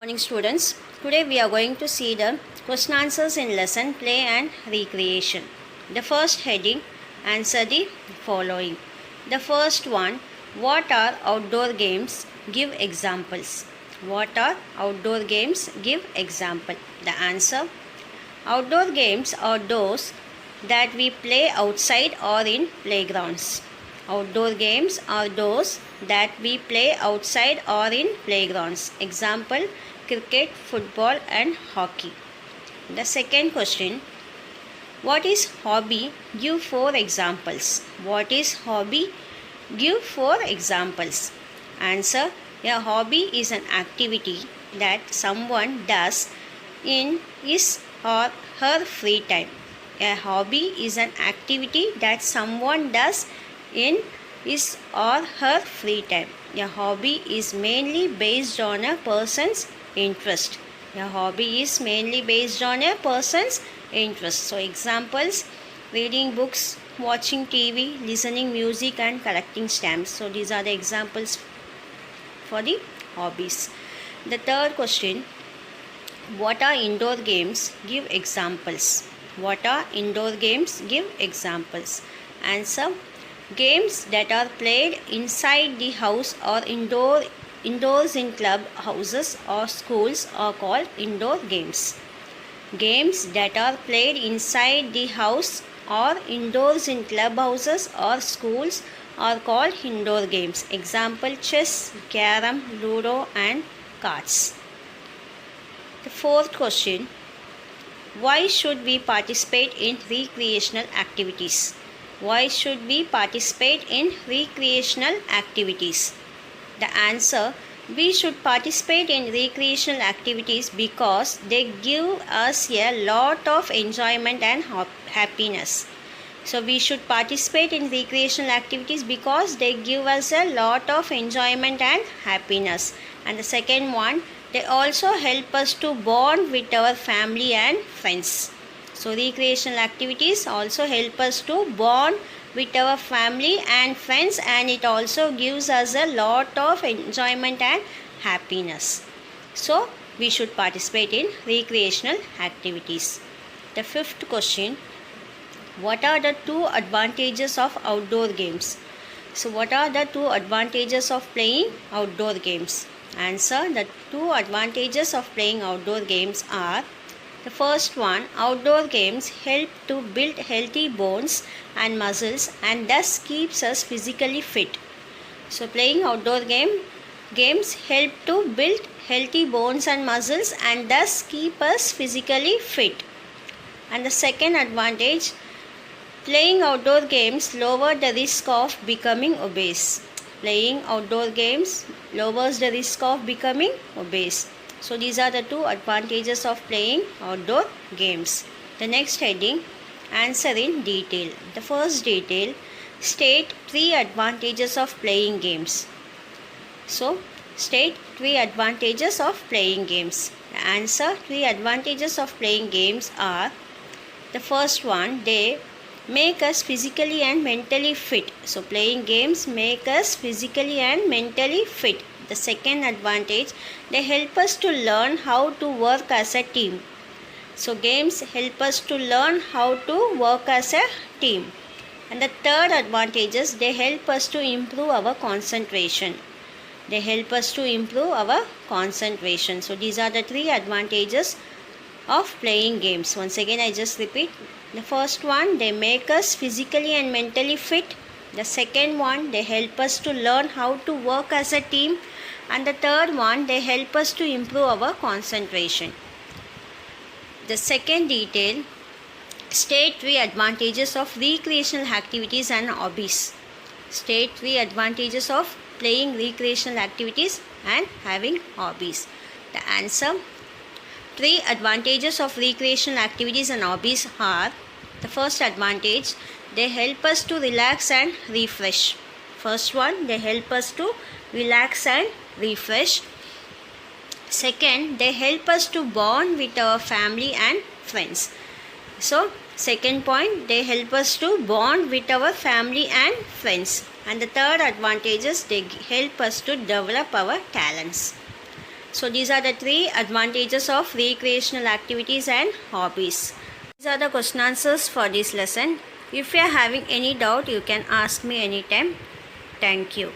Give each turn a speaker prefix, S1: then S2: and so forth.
S1: Morning students, today we are going to see the question answers in lesson play and recreation. The first heading, answer the following. The first one, what are outdoor games? Give examples. What are outdoor games? Give example. The answer, outdoor games are those that we play outside or in playgrounds. Outdoor games are those that we play outside or in playgrounds. Example, cricket, football and hockey. The second question, what is hobby? Give 4 examples. What is hobby? Give 4 examples. Answer, a hobby is an activity that someone does in his or her free time. A hobby is an activity that someone does in his or her free time. A hobby is mainly based on a person's interest. A hobby is mainly based on a person's interest. So examples, reading books, watching TV, listening music and collecting stamps. So these are the examples for the hobbies. The third question, what are indoor games? Give examples. What are indoor games? Give examples. Answer, games that are played inside the house or indoors in club houses or schools are called indoor games. Games that are played inside the house or indoors in clubhouses or schools are called indoor games. Example, chess, carom, ludo and cards. The fourth question, why should we participate in recreational activities? Why should we participate in recreational activities? The answer, we should participate in recreational activities because they give us a lot of enjoyment and happiness. So we should participate in recreational activities because they give us a lot of enjoyment and happiness. And the second one, they also help us to bond with our family and friends. So recreational activities also help us to bond with our family and friends, and it also gives us a lot of enjoyment and happiness. So we should participate in recreational activities. The fifth question, what are the 2 advantages of outdoor games? So what are the 2 advantages of playing outdoor games? Answer, the 2 advantages of playing outdoor games are, the first one, outdoor games help to build healthy bones and muscles and thus keeps us physically fit. So playing outdoor games help to build healthy bones and muscles and thus keep us physically fit. And the second advantage, playing outdoor games lower the risk of becoming obese. Playing outdoor games lowers the risk of becoming obese. So these are the 2 advantages of playing outdoor games. The next heading, answer in detail. The first detail, state 3 advantages of playing games. So state 3 advantages of playing games. The answer, 3 advantages of playing games are, the first one, they make us physically and mentally fit. So playing games make us physically and mentally fit. The second advantage, they help us to learn how to work as a team. So games help us to learn how to work as a team. And the third advantage is they help us to improve our concentration. They help us to improve our concentration. So these are the 3 advantages of playing games. Once again I just repeat. The first one, they make us physically and mentally fit. The second one, they help us to learn how to work as a team. And the third one, they help us to improve our concentration. The second detail, state 3 advantages of recreational activities and hobbies. State 3 advantages of playing recreational activities and having hobbies. The answer, 3 advantages of recreational activities and hobbies are, the first advantage, they help us to relax and refresh. First one, they help us to relax and refresh. Second, they help us to bond with our family and friends. So second point, they help us to bond with our family and friends. And the third advantage is they help us to develop our talents. So these are the 3 advantages of recreational activities and hobbies. These are the question answers for this lesson. If you are having any doubt, you can ask me anytime. Thank you.